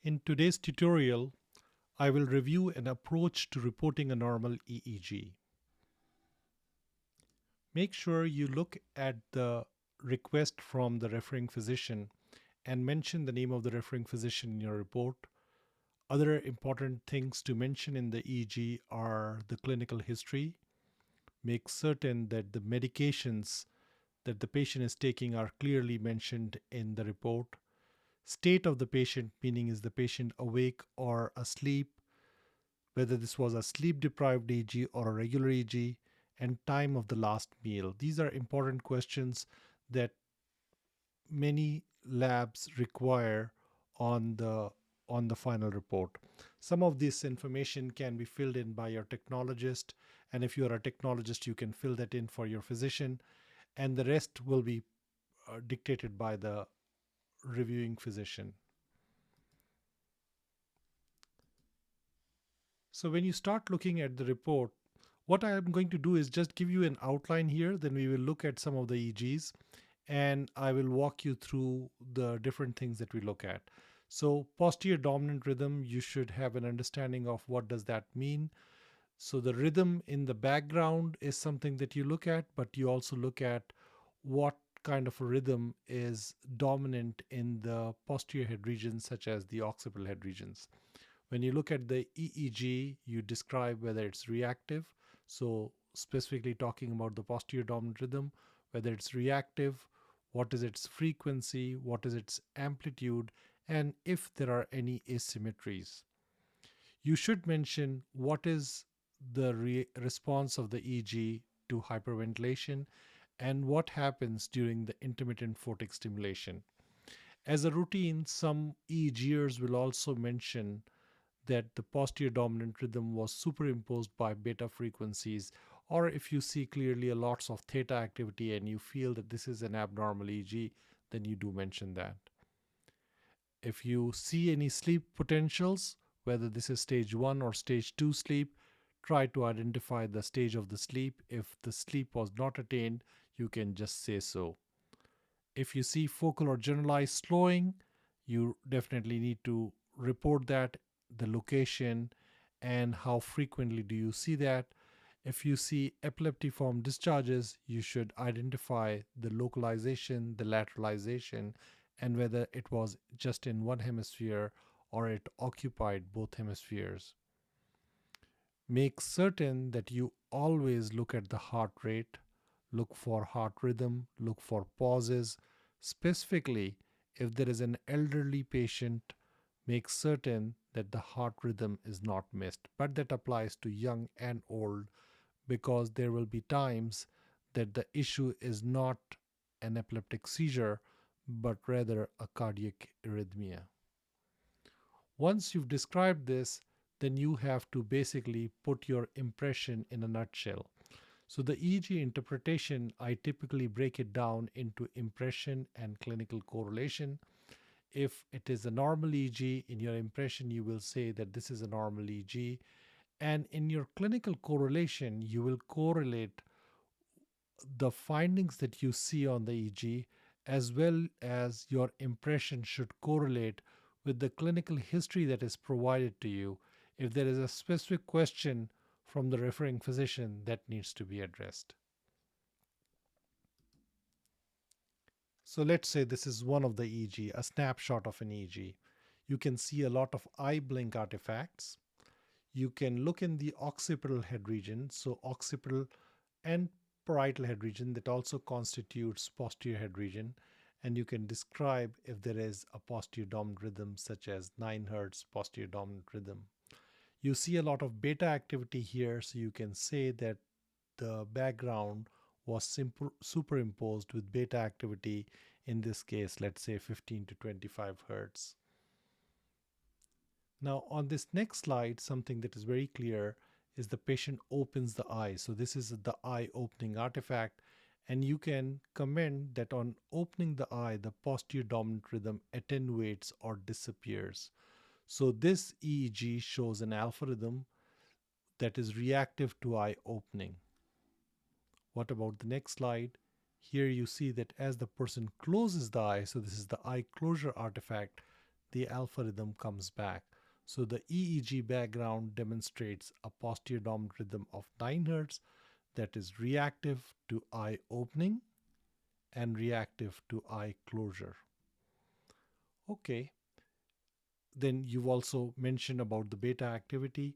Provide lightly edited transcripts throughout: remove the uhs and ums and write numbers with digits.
In today's tutorial, I will review an approach to reporting a normal EEG. Make sure you look at the request from the referring physician and mention the name of the referring physician in your report. Other important things to mention in the EEG are the clinical history. Make certain that the medications that the patient is taking are clearly mentioned in the report. State of the patient, meaning is the patient awake or asleep, whether this was a sleep deprived EEG or a regular EEG, and time of the last meal. These are important questions that many labs require on the final report. Some of this information can be filled in by your technologist, and if you are a technologist, you can fill that in for your physician, and the rest will be dictated by the reviewing physician. So when you start looking at the report, what I am going to do is just give you an outline here, then we will look at some of the EEGs and I will walk you through the different things that we look at. So posterior dominant rhythm, you should have an understanding of what does that mean. So the rhythm in the background is something that you look at, but you also look at what kind of a rhythm is dominant in the posterior head regions, such as the occipital head regions. When you look at the EEG, you describe whether it's reactive, so specifically talking about the posterior dominant rhythm, whether it's reactive, what is its frequency, what is its amplitude, and if there are any asymmetries. You should mention what is the response of the EEG to hyperventilation and what happens during the intermittent photic stimulation. As a routine, some EEGers will also mention that the posterior dominant rhythm was superimposed by beta frequencies, or if you see clearly a lots of theta activity and you feel that this is an abnormal EEG, then you do mention that. If you see any sleep potentials, whether this is stage 1 or stage 2 sleep, try to identify the stage of the sleep. If the sleep was not attained, you can just say so. If you see focal or generalized slowing, you definitely need to report that, the location, and how frequently do you see that. If you see epileptiform discharges, you should identify the localization, the lateralization, and whether it was just in one hemisphere or it occupied both hemispheres. Make certain that you always look at the heart rate, look for heart rhythm, look for pauses. Specifically, if there is an elderly patient, make certain that the heart rhythm is not missed. But that applies to young and old because there will be times that the issue is not an epileptic seizure, but rather a cardiac arrhythmia. Once you've described this, then you have to basically put your impression in a nutshell. So the EEG interpretation, I typically break it down into impression and clinical correlation. If it is a normal EEG, in your impression, you will say that this is a normal EEG. And in your clinical correlation, you will correlate the findings that you see on the EEG as well as your impression should correlate with the clinical history that is provided to you if there is a specific question from the referring physician that needs to be addressed. So let's say this is one of the EEG, a snapshot of an EEG. You can see a lot of eye blink artifacts. You can look in the occipital head region, so occipital and parietal head region that also constitutes posterior head region, and you can describe if there is a posterior dominant rhythm such as 9 Hz posterior dominant rhythm. You see a lot of beta activity here, so you can say that the background was superimposed with beta activity, in this case let's say 15 to 25 Hz. Now on this next slide, something that is very clear is the patient opens the eye. So this is the eye opening artifact, and you can comment that on opening the eye, the posterior dominant rhythm attenuates or disappears. So this EEG shows an alpha rhythm that is reactive to eye opening. What about the next slide? Here you see that as the person closes the eye, so this is the eye closure artifact, the alpha rhythm comes back. So the EEG background demonstrates a posterior dominant rhythm of 9 Hz that is reactive to eye opening and reactive to eye closure. Okay, then you've also mentioned about the beta activity.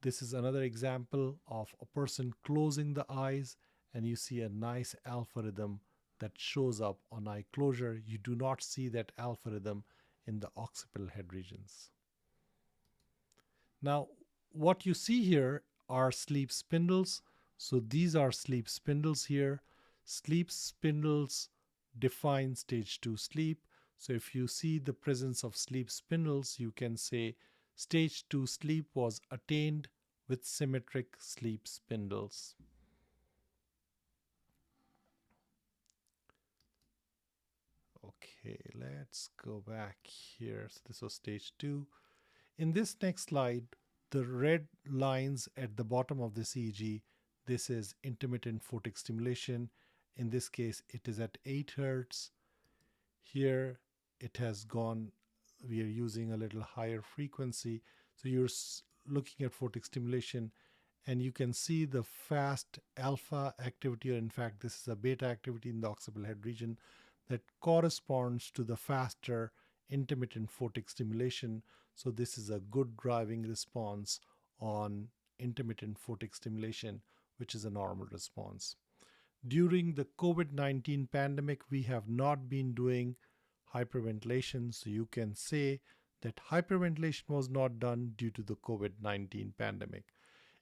This is another example of a person closing the eyes, and you see a nice alpha rhythm that shows up on eye closure. You do not see that alpha rhythm in the occipital head regions. Now, what you see here are sleep spindles. So these are sleep spindles here. Sleep spindles define stage 2 sleep. So if you see the presence of sleep spindles, you can say stage 2 sleep was attained with symmetric sleep spindles. Okay, let's go back here. So this was stage 2. In this next slide, the red lines at the bottom of this EEG, this is intermittent photic stimulation. In this case, it is at 8 Hertz. Here, it has gone, we are using a little higher frequency. So you're looking at photic stimulation, and you can see the fast alpha activity, or in fact, this is a beta activity in the occipital head region that corresponds to the faster intermittent photic stimulation. So this is a good driving response on intermittent photic stimulation, which is a normal response. During the COVID-19 pandemic, we have not been doing hyperventilation. So you can say that hyperventilation was not done due to the COVID-19 pandemic.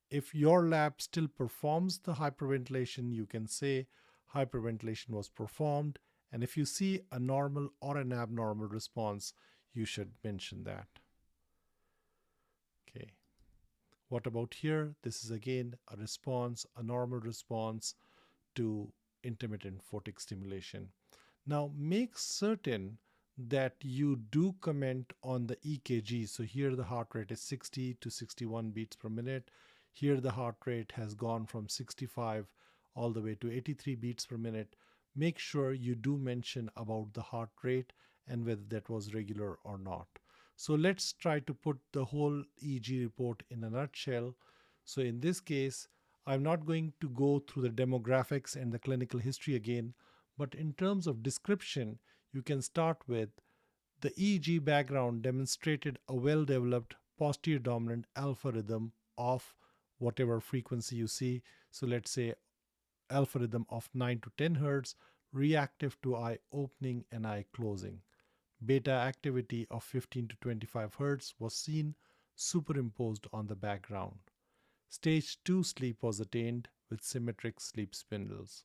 If your lab still performs the hyperventilation, you can say hyperventilation was performed. And if you see a normal or an abnormal response, you should mention that. Okay. What about here? This is again a response, a normal response to intermittent photic stimulation. Now make certain that you do comment on the EKG. So here the heart rate is 60 to 61 beats per minute. Here the heart rate has gone from 65 all the way to 83 beats per minute. Make sure you do mention about the heart rate and whether that was regular or not. So let's try to put the whole EEG report in a nutshell. So in this case, I'm not going to go through the demographics and the clinical history again, but in terms of description, you can start with the EEG background demonstrated a well-developed posterior dominant alpha rhythm of whatever frequency you see. So let's say alpha rhythm of 9 to 10 Hz, reactive to eye opening and eye closing. Beta activity of 15 to 25 Hz was seen superimposed on the background. Stage 2 sleep was attained with symmetric sleep spindles.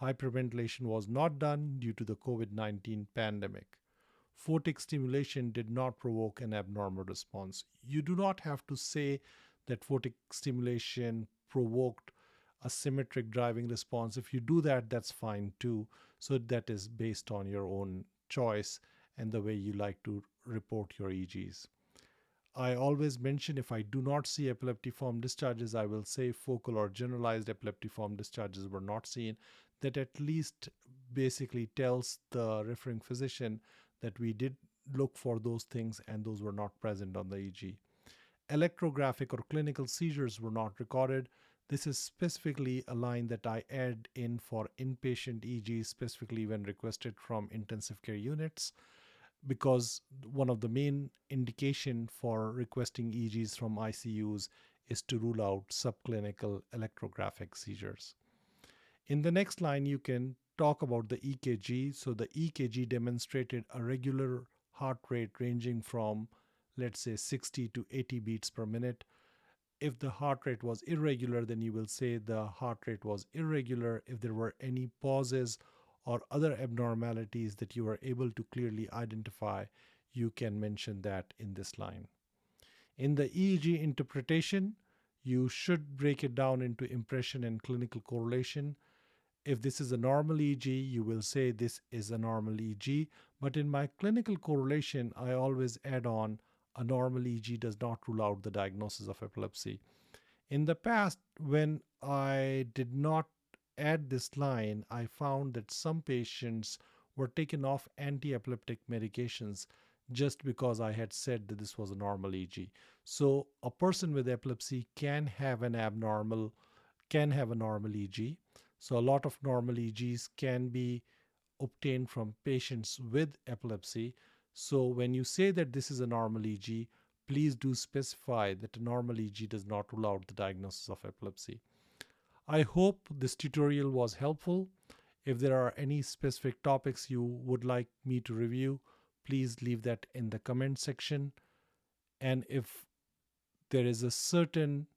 Hyperventilation was not done due to the COVID-19 pandemic. Photic stimulation did not provoke an abnormal response. You do not have to say that photic stimulation provoked a symmetric driving response. If you do that, that's fine too. So that is based on your own choice and the way you like to report your EEGs. I always mention if I do not see epileptiform discharges, I will say focal or generalized epileptiform discharges were not seen. That at least basically tells the referring physician that we did look for those things and those were not present on the EEG. Electrographic or clinical seizures were not recorded. This is specifically a line that I add in for inpatient EEGs, specifically when requested from intensive care units, because one of the main indication for requesting EEGs from ICUs is to rule out subclinical electrographic seizures. In the next line, you can talk about the EKG. So the EKG demonstrated a regular heart rate ranging from, let's say, 60 to 80 beats per minute. If the heart rate was irregular, then you will say the heart rate was irregular. If there were any pauses or other abnormalities that you are able to clearly identify, you can mention that in this line. In the EEG interpretation, you should break it down into impression and clinical correlation. If this is a normal EEG, you will say this is a normal EEG. But in my clinical correlation, I always add on a normal EEG does not rule out the diagnosis of epilepsy. In the past, when I did not add this line, I found that some patients were taken off anti-epileptic medications just because I had said that this was a normal EG. So a person with epilepsy can have a normal EG. So a lot of normal EGs can be obtained from patients with epilepsy. So when you say that this is a normal EG, please do specify that a normal EG does not rule out the diagnosis of epilepsy. I hope this tutorial was helpful. If there are any specific topics you would like me to review, please leave that in the comment section. And if there is a certain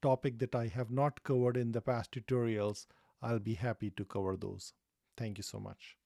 topic that I have not covered in the past tutorials, I'll be happy to cover those. Thank you so much.